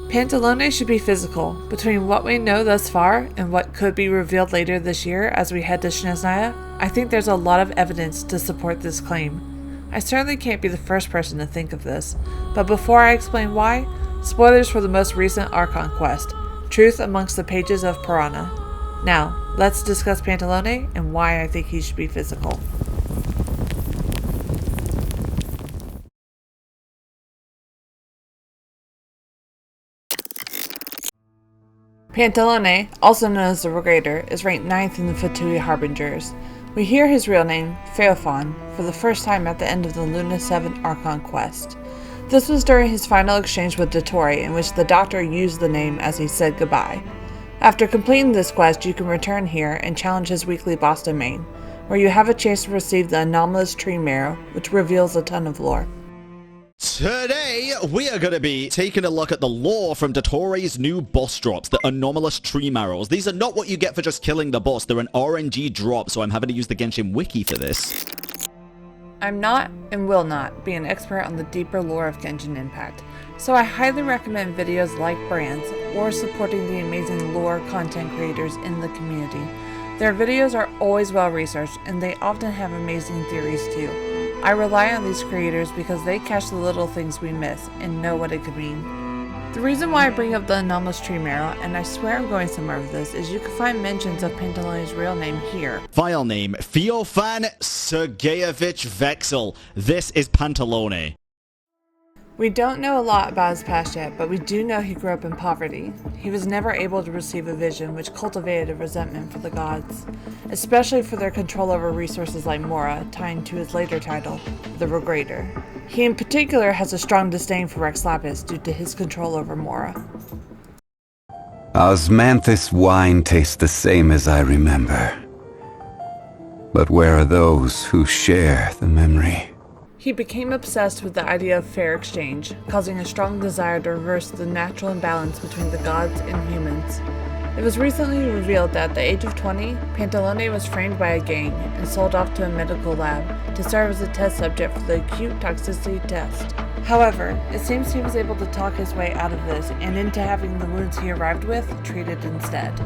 Pantalone should be physical. Between what we know thus far and what could be revealed later this year as we head to Snezhnaya, I think there's a lot of evidence to support this claim. I certainly can't be the first person to think of this, but before I explain why, spoilers for the most recent Archon quest, Truth Amongst the Pages of Purana. Now, let's discuss Pantalone and why I think he should be physical. Pantalone, also known as the Regrader, is ranked 9th in the Fatui Harbingers. We hear his real name, Feofan, for the first time at the end of the Luna 7 Archon quest. This was during his final exchange with Dottore, in which the Doctor used the name as he said goodbye. After completing this quest, you can return here and challenge his weekly boss domain, where you have a chance to receive the anomalous tree marrow, which reveals a ton of lore. Today, we are going to be taking a look at the lore from Dottore's new boss drops, the anomalous tree marrows. These are not what you get for just killing the boss, they're an RNG drop, so I'm having to use the Genshin wiki for this. I'm not, and will not, be an expert on the deeper lore of Genshin Impact, so I highly recommend videos like Brand's, or supporting the amazing lore content creators in the community. Their videos are always well researched, and they often have amazing theories too. I rely on these creators because they catch the little things we miss and know what it could mean. The reason why I bring up the anomalous tree marrow, and I swear I'm going somewhere with this, is you can find mentions of Pantalone's real name here. File name, Feofan Sergeyevich Vexel. This is Pantalone. We don't know a lot about his past yet, but we do know he grew up in poverty. He was never able to receive a vision, which cultivated a resentment for the gods, especially for their control over resources like Mora, tying to his later title, the Regrader. He in particular has a strong disdain for Rex Lapis due to his control over Mora. Osmanthus wine tastes the same as I remember. But where are those who share the memory? He became obsessed with the idea of fair exchange, causing a strong desire to reverse the natural imbalance between the gods and humans. It was recently revealed that at the age of 20, Pantalone was framed by a gang and sold off to a medical lab to serve as a test subject for the acute toxicity test. However, it seems he was able to talk his way out of this and into having the wounds he arrived with treated instead.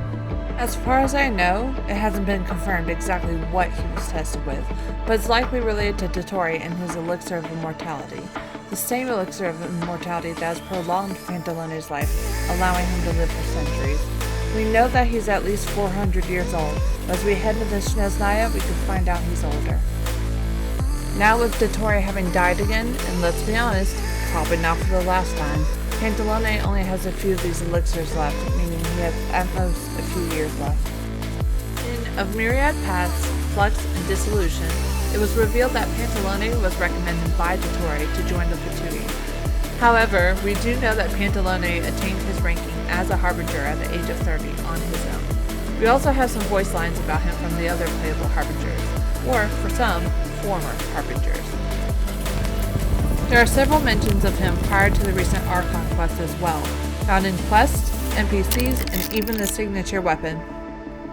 As far as I know, it hasn't been confirmed exactly what he was tested with, but it's likely related to Dottore and his elixir of immortality, the same elixir of immortality that has prolonged Pantalone's life, allowing him to live for centuries. We know that he's at least 400 years old, but as we head into Snezhnaya, we can find out he's older. Now with Dottore having died again, and let's be honest, probably not for the last time, Pantalone only has a few of these elixirs left, meaning he has at most a few years left. In Of Myriad Paths, Flux, and Dissolution, it was revealed that Pantalone was recommended by Dottore to join the Fatui. However, we do know that Pantalone attained his ranking as a Harbinger at the age of 30 on his own. We also have some voice lines about him from the other playable Harbingers, or, for some, former Harbingers. There are several mentions of him prior to the recent Archon quest as well, found in quests, NPCs, and even the signature weapon.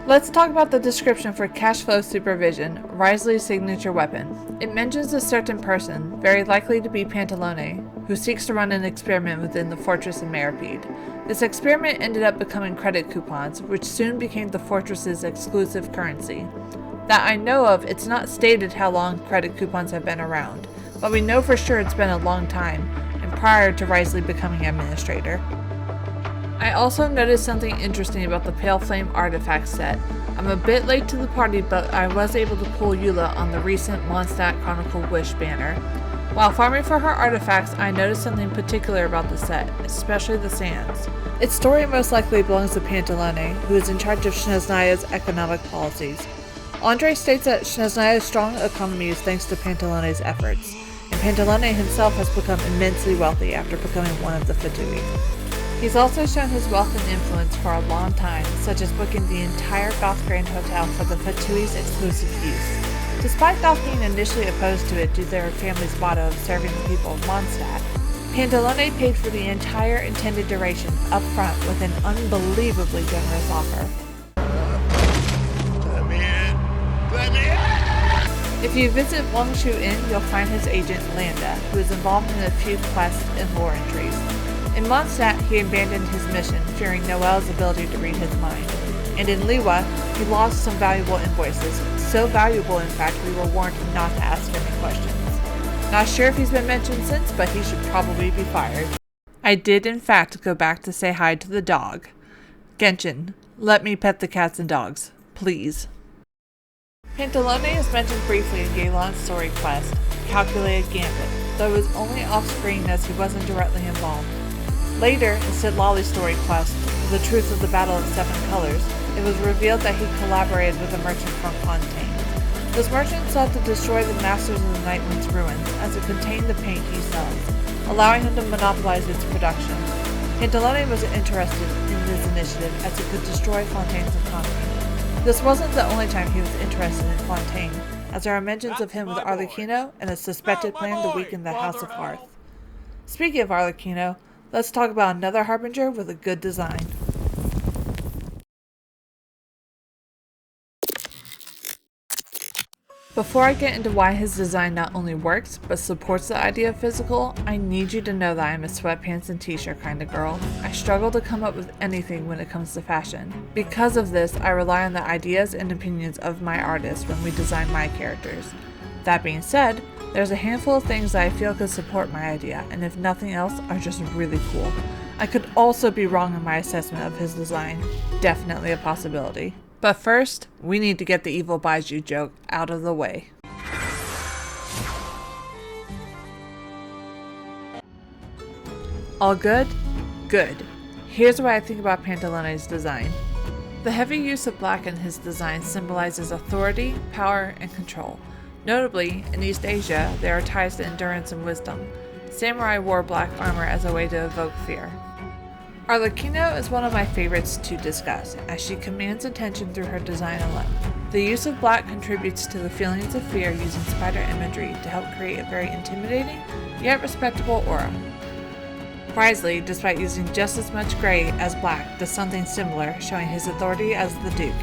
Let's talk about the description for Cash Flow Supervision, Wrisley's signature weapon. It mentions a certain person, very likely to be Pantalone, who seeks to run an experiment within the fortress in Meripede. This experiment ended up becoming credit coupons, which soon became the fortress's exclusive currency. That I know of, it's not stated how long credit coupons have been around, but we know for sure it's been a long time, and prior to Wrisley becoming administrator. I also noticed something interesting about the Pale Flame artifact set. I'm a bit late to the party, but I was able to pull Eula on the recent Mondstadt Chronicle Wish banner. While farming for her artifacts, I noticed something particular about the set, especially the sands. Its story most likely belongs to Pantalone, who is in charge of Snezhnaya's economic policies. Andre states that Snezhnaya's strong economy is thanks to Pantalone's efforts, and Pantalone himself has become immensely wealthy after becoming one of the Fatui. He's also shown his wealth and influence for a long time, such as booking the entire Goth Grand Hotel for the Fatui's exclusive use. Despite Goth being initially opposed to it due to their family's motto of serving the people of Mondstadt, Pantalone paid for the entire intended duration up front with an unbelievably generous offer. If you visit Wangshu Inn, you'll find his agent, Landa, who is involved in a few quests and lore entries. In Mondstadt, he abandoned his mission, fearing Noel's ability to read his mind. And in Liwa, he lost some valuable invoices, so valuable in fact we were warned not to ask any questions. Not sure if he's been mentioned since, but he should probably be fired. I did in fact go back to say hi to the dog. Genshin, let me pet the cats and dogs, please. Pantalone is mentioned briefly in Gaelon's story quest, Calculated Gambit, though it was only off-screen as he wasn't directly involved. Later, in Sid Lolly's story quest, The Truth of the Battle of Seven Colors, it was revealed that he collaborated with a merchant from Fontaine. This merchant sought to destroy the Masters of the Nightwind's ruins, as it contained the paint he sells, allowing him to monopolize its production. Pantalone was interested in this initiative as it could destroy Fontaine's economy. This wasn't the only time he was interested in Fontaine, as there are mentions of him with Arlecchino and a suspected plan to weaken the House of Hearth. Speaking of Arlecchino, let's talk about another Harbinger with a good design. Before I get into why his design not only works, but supports the idea of physical, I need you to know that I'm a sweatpants and t-shirt kind of girl. I struggle to come up with anything when it comes to fashion. Because of this, I rely on the ideas and opinions of my artists when we design my characters. That being said, there's a handful of things that I feel could support my idea, and if nothing else, are just really cool. I could also be wrong in my assessment of his design. Definitely a possibility. But first, we need to get the evil Baizhu joke out of the way. All good? Good. Here's what I think about Pantalone's design. The heavy use of black in his design symbolizes authority, power, and control. Notably, in East Asia, there are ties to endurance and wisdom. Samurai wore black armor as a way to evoke fear. Arlecchino is one of my favorites to discuss, as she commands attention through her design alone. The use of black contributes to the feelings of fear using spider imagery to help create a very intimidating, yet respectable aura. Wriothesley, despite using just as much gray as black, does something similar, showing his authority as the Duke.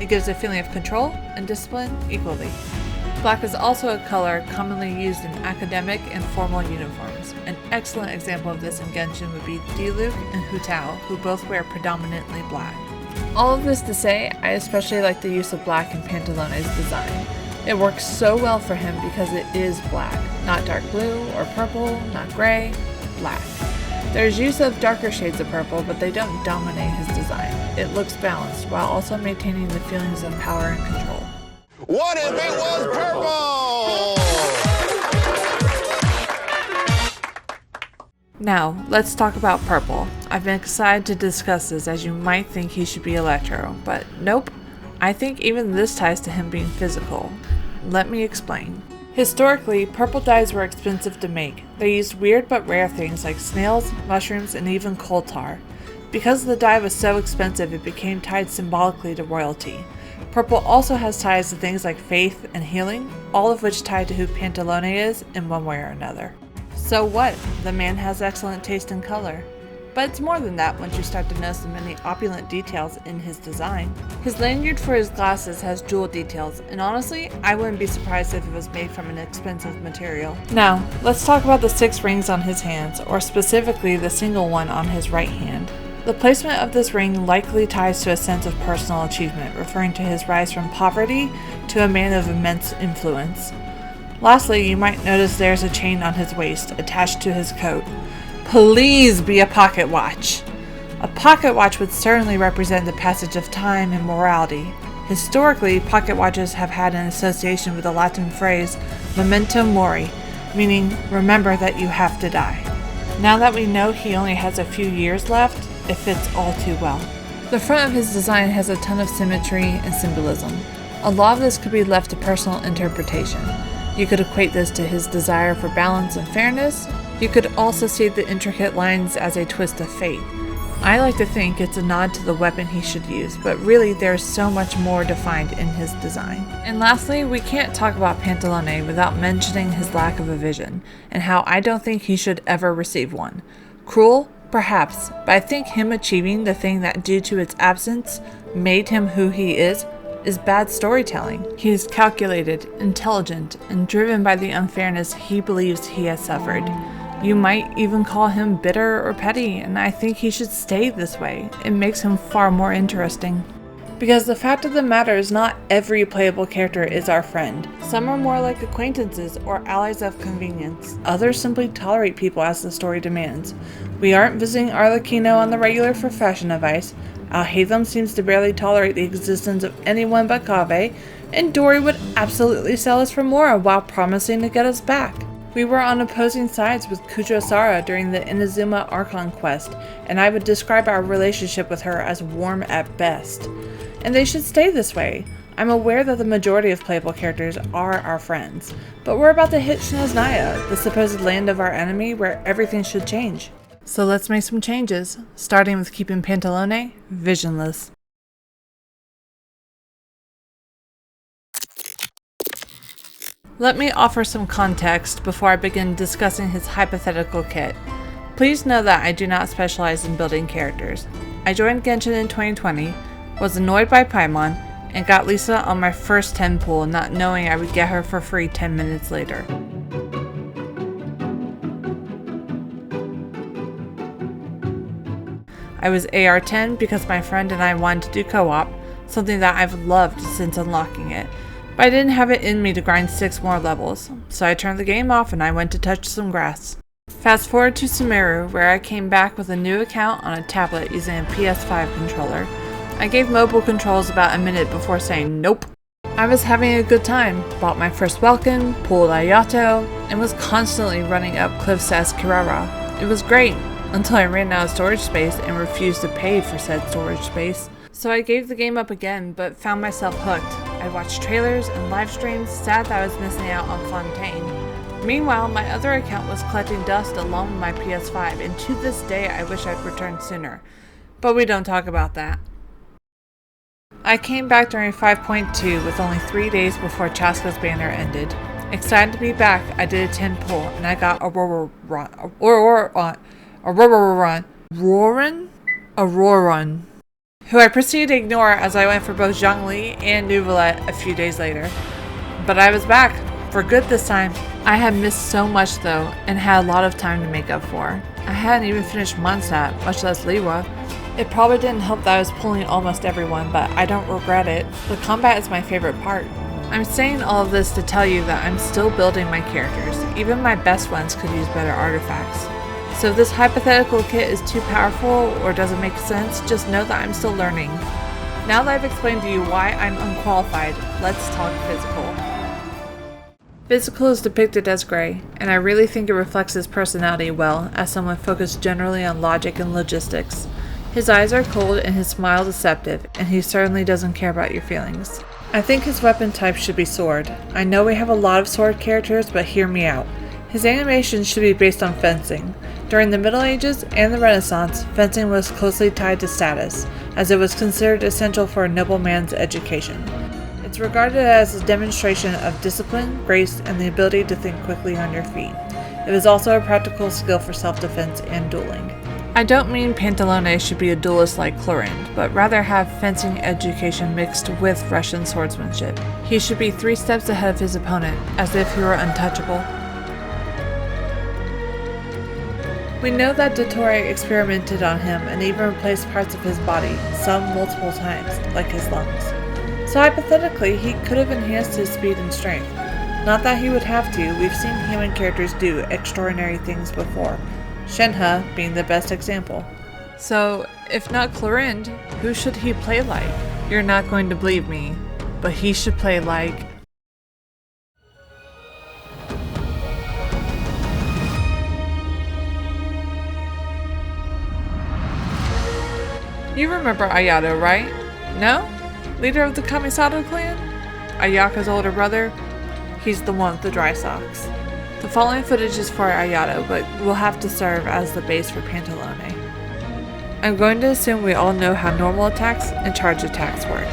It gives a feeling of control and discipline equally. Black is also a color commonly used in academic and formal uniforms. An excellent example of this in Genshin would be Diluc and Hu Tao, who both wear predominantly black. All of this to say, I especially like the use of black in Pantalone's design. It works so well for him because it is black, not dark blue or purple, not gray, black. There's use of darker shades of purple, but they don't dominate his design. It looks balanced, while also maintaining the feelings of power and control. What if it was purple? Now, let's talk about purple. I've been excited to discuss this as you might think he should be Electro, but nope. I think even this ties to him being physical. Let me explain. Historically, purple dyes were expensive to make. They used weird but rare things like snails, mushrooms, and even coal tar. Because the dye was so expensive, it became tied symbolically to royalty. Purple also has ties to things like faith and healing, all of which tie to who Pantalone is in one way or another. So what? The man has excellent taste in color. But it's more than that once you start to notice the many opulent details in his design. His lanyard for his glasses has jewel details, and honestly, I wouldn't be surprised if it was made from an expensive material. Now, let's talk about the 6 rings on his hands, or specifically the single one on his right hand. The placement of this ring likely ties to a sense of personal achievement, referring to his rise from poverty to a man of immense influence. Lastly, you might notice there's a chain on his waist, attached to his coat. Please be a pocket watch! A pocket watch would certainly represent the passage of time and morality. Historically, pocket watches have had an association with the Latin phrase memento mori, meaning remember that you have to die. Now that we know he only has a few years left, it fits all too well. The front of his design has a ton of symmetry and symbolism. A lot of this could be left to personal interpretation. You could equate this to his desire for balance and fairness. You could also see the intricate lines as a twist of fate. I like to think it's a nod to the weapon he should use, but really there's so much more defined in his design. And lastly, we can't talk about Pantalone without mentioning his lack of a vision, and how I don't think he should ever receive one. Cruel? Perhaps, but I think him achieving the thing that, due to its absence, made him who he is bad storytelling. He is calculated, intelligent, and driven by the unfairness he believes he has suffered. You might even call him bitter or petty, and I think he should stay this way. It makes him far more interesting. Because the fact of the matter is not every playable character is our friend. Some are more like acquaintances or allies of convenience. Others simply tolerate people as the story demands. We aren't visiting Arlecchino on the regular for fashion advice. Alhaitham seems to barely tolerate the existence of anyone but Kaveh, and Dory would absolutely sell us for more while promising to get us back. We were on opposing sides with Kujosara during the Inazuma Archon quest, and I would describe our relationship with her as warm at best. And they should stay this way. I'm aware that the majority of playable characters are our friends, but we're about to hit Shnaznaya, the supposed land of our enemy where everything should change. So let's make some changes, starting with keeping Pantalone visionless. Let me offer some context before I begin discussing his hypothetical kit. Please know that I do not specialize in building characters. I joined Genshin in 2020, was annoyed by Paimon, and got Lisa on my first 10 pull, not knowing I would get her for free 10 minutes later. I was AR10 because my friend and I wanted to do co-op, something that I've loved since unlocking it. But I didn't have it in me to grind 6 more levels, so I turned the game off and I went to touch some grass. Fast forward to Sumeru, where I came back with a new account on a tablet using a PS5 controller. I gave mobile controls about a minute before saying nope. I was having a good time, bought my first Welkin, pulled Ayato, and was constantly running up cliffs as Kirara. It was great, until I ran out of storage space and refused to pay for said storage space. So I gave the game up again, but found myself hooked. I watched trailers and live streams, sad that I was missing out on Fontaine. Meanwhile, my other account was collecting dust along with my PS5, and to this day I wish I'd returned sooner. But we don't talk about that. I came back during 5.2 with only 3 days before Chaska's banner ended. Excited to be back, I did a 10 pull, and I got Auroran, who I proceeded to ignore as I went for both Zhongli and Neuvillette a few days later. But I was back, for good this time. I had missed so much though, and had a lot of time to make up for. I hadn't even finished Mondstadt, much less Liwa. It probably didn't help that I was pulling almost everyone, but I don't regret it. The combat is my favorite part. I'm saying all of this to tell you that I'm still building my characters. Even my best ones could use better artifacts. So if this hypothetical kit is too powerful or doesn't make sense, just know that I'm still learning. Now that I've explained to you why I'm unqualified, let's talk physical. Physical is depicted as gray, and I really think it reflects his personality well, as someone focused generally on logic and logistics. His eyes are cold and his smile deceptive, and he certainly doesn't care about your feelings. I think his weapon type should be sword. I know we have a lot of sword characters, but hear me out. His animation should be based on fencing. During the Middle Ages and the Renaissance, fencing was closely tied to status, as it was considered essential for a nobleman's education. It's regarded as a demonstration of discipline, grace, and the ability to think quickly on your feet. It was also a practical skill for self-defense and dueling. I don't mean Pantalone should be a duelist like Clorinde, but rather have fencing education mixed with Russian swordsmanship. He should be 3 steps ahead of his opponent, as if he were untouchable. We know that Dottore experimented on him and even replaced parts of his body, some multiple times, like his lungs. So hypothetically, he could have enhanced his speed and strength. Not that he would have to, we've seen human characters do extraordinary things before, Shenhe being the best example. So, if not Clorinde, who should he play like? You're not going to believe me, but he should play like... You remember Ayato, right? No? Leader of the Kamisato clan? Ayaka's older brother? He's the one with the dry socks. The following footage is for Ayato, but will have to serve as the base for Pantalone. I'm going to assume we all know how normal attacks and charge attacks work.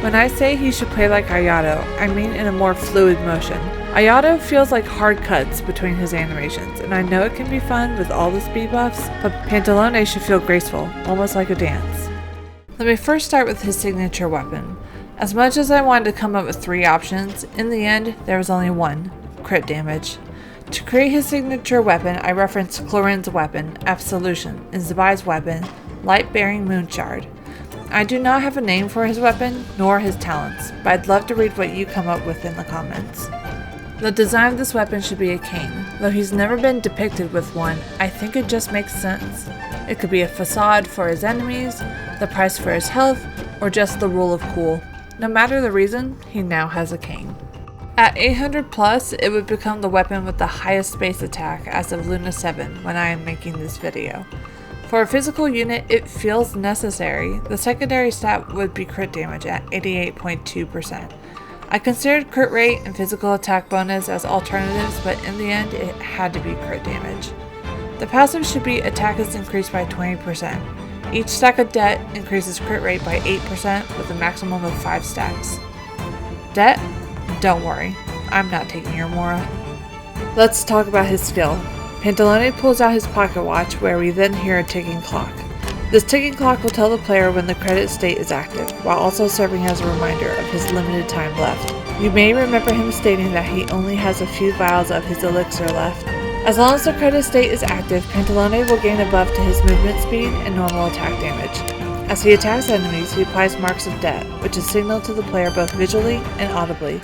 When I say he should play like Ayato, I mean in a more fluid motion. Ayato feels like hard cuts between his animations, and I know it can be fun with all the speed buffs, but Pantalone should feel graceful, almost like a dance. Let me first start with his signature weapon. As much as I wanted to come up with 3 options, in the end, there was only one: crit damage. To create his signature weapon, I referenced Clorinde's weapon, Absolution, and Zabai's weapon, Light-Bearing Moonshard. I do not have a name for his weapon, nor his talents, but I'd love to read what you come up with in the comments. The design of this weapon should be a cane. Though he's never been depicted with one, I think it just makes sense. It could be a facade for his enemies, the price for his health, or just the rule of cool. No matter the reason, he now has a cane. At 800 plus, it would become the weapon with the highest base attack as of Luna 7 when I am making this video. For a physical unit, it feels necessary. The secondary stat would be crit damage at 88.2%. I considered crit rate and physical attack bonus as alternatives, but in the end, it had to be crit damage. The passive should be attack is increased by 20%. Each stack of debt increases crit rate by 8% with a maximum of 5 stacks. Debt? Don't worry, I'm not taking your Mora. Let's talk about his skill. Pantalone pulls out his pocket watch where we then hear a ticking clock. This ticking clock will tell the player when the credit state is active, while also serving as a reminder of his limited time left. You may remember him stating that he only has a few vials of his elixir left. As long as the credit state is active, Pantalone will gain a buff to his movement speed and normal attack damage. As he attacks enemies, he applies marks of debt, which is signaled to the player both visually and audibly.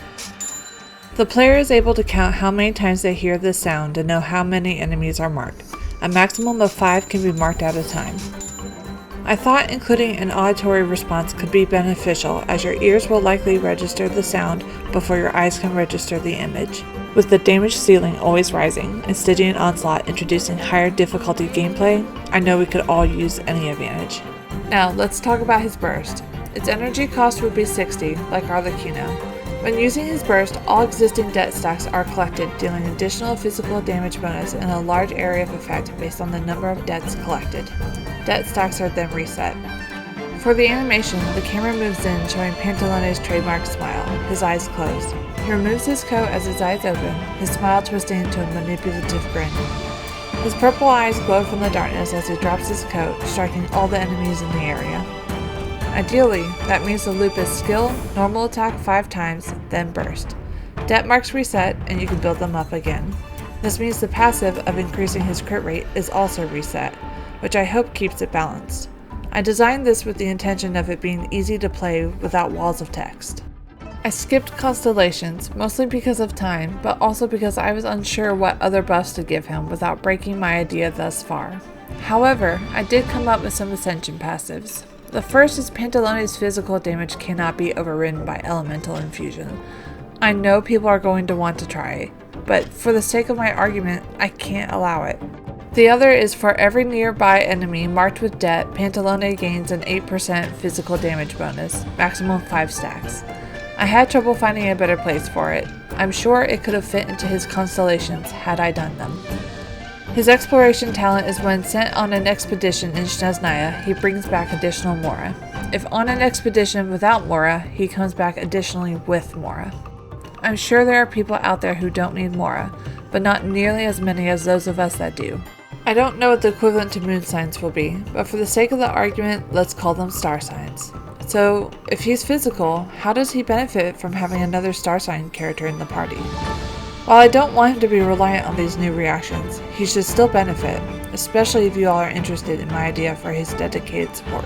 The player is able to count how many times they hear this sound and know how many enemies are marked. A maximum of 5 can be marked at a time. I thought including an auditory response could be beneficial, as your ears will likely register the sound before your eyes can register the image. With the damage ceiling always rising and Stygian Onslaught introducing higher difficulty gameplay, I know we could all use any advantage. Now let's talk about his burst. Its energy cost would be 60, like Arlecchino. When using his burst, all existing debt stacks are collected, dealing additional physical damage bonus in a large area of effect based on the number of debts collected. Debt stacks are then reset. For the animation, the camera moves in, showing Pantalone's trademark smile, his eyes closed. He removes his coat as his eyes open, his smile twisting into a manipulative grin. His purple eyes glow from the darkness as he drops his coat, striking all the enemies in the area. Ideally, that means the loop is skill, normal attack 5 times, then burst. Debt marks reset, and you can build them up again. This means the passive of increasing his crit rate is also reset, which I hope keeps it balanced. I designed this with the intention of it being easy to play without walls of text. I skipped constellations, mostly because of time, but also because I was unsure what other buffs to give him without breaking my idea thus far. However, I did come up with some ascension passives. The first is Pantalone's physical damage cannot be overridden by elemental infusion. I know people are going to want to try it, but for the sake of my argument, I can't allow it. The other is for every nearby enemy marked with debt, Pantalone gains an 8% physical damage bonus, maximum 5 stacks. I had trouble finding a better place for it. I'm sure it could have fit into his constellations had I done them. His exploration talent is when sent on an expedition in Snezhnaya, he brings back additional Mora. If on an expedition without Mora, he comes back additionally with Mora. I'm sure there are people out there who don't need Mora, but not nearly as many as those of us that do. I don't know what the equivalent to moon signs will be, but for the sake of the argument, let's call them star signs. So, if he's physical, how does he benefit from having another star sign character in the party? While I don't want him to be reliant on these new reactions, he should still benefit, especially if you all are interested in my idea for his dedicated support.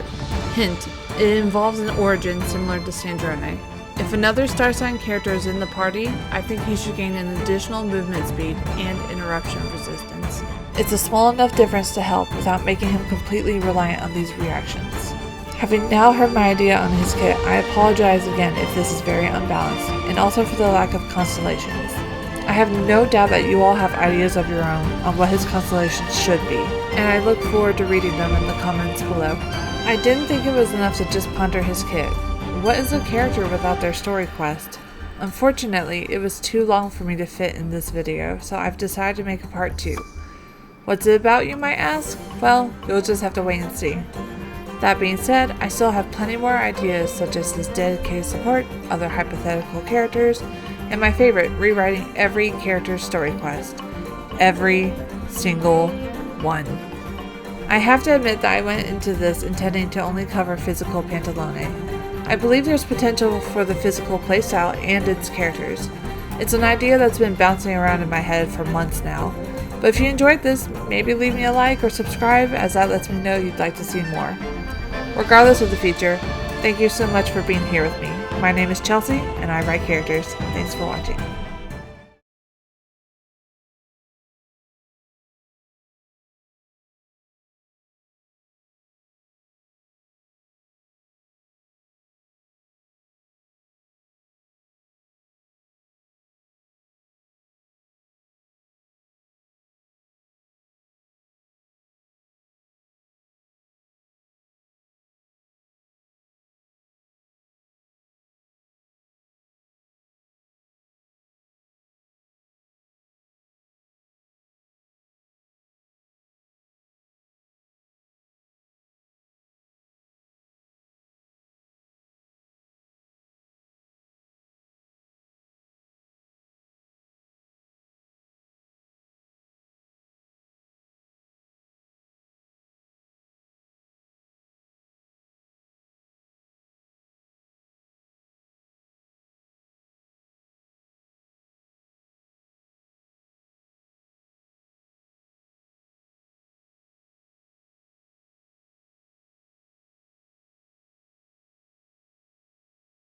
Hint, it involves an origin similar to Sandrone. If another star sign character is in the party, I think he should gain an additional movement speed and interruption resistance. It's a small enough difference to help without making him completely reliant on these reactions. Having now heard my idea on his kit, I apologize again if this is very unbalanced, and also for the lack of constellations. I have no doubt that you all have ideas of your own on what his constellations should be, and I look forward to reading them in the comments below. I didn't think it was enough to just ponder his kit. What is a character without their story quest? Unfortunately, it was too long for me to fit in this video, so I've decided to make a part 2. What's it about, you might ask? Well, you'll just have to wait and see. That being said, I still have plenty more ideas such as his dedicated support, other hypothetical characters, and my favorite, rewriting every character's story quest. Every single one. I have to admit that I went into this intending to only cover physical Pantalone. I believe there's potential for the physical playstyle and its characters. It's an idea that's been bouncing around in my head for months now. But if you enjoyed this, maybe leave me a like or subscribe, as that lets me know you'd like to see more. Regardless of the feature, thank you so much for being here with me. My name is Chelsea, and I write characters. Thanks for watching.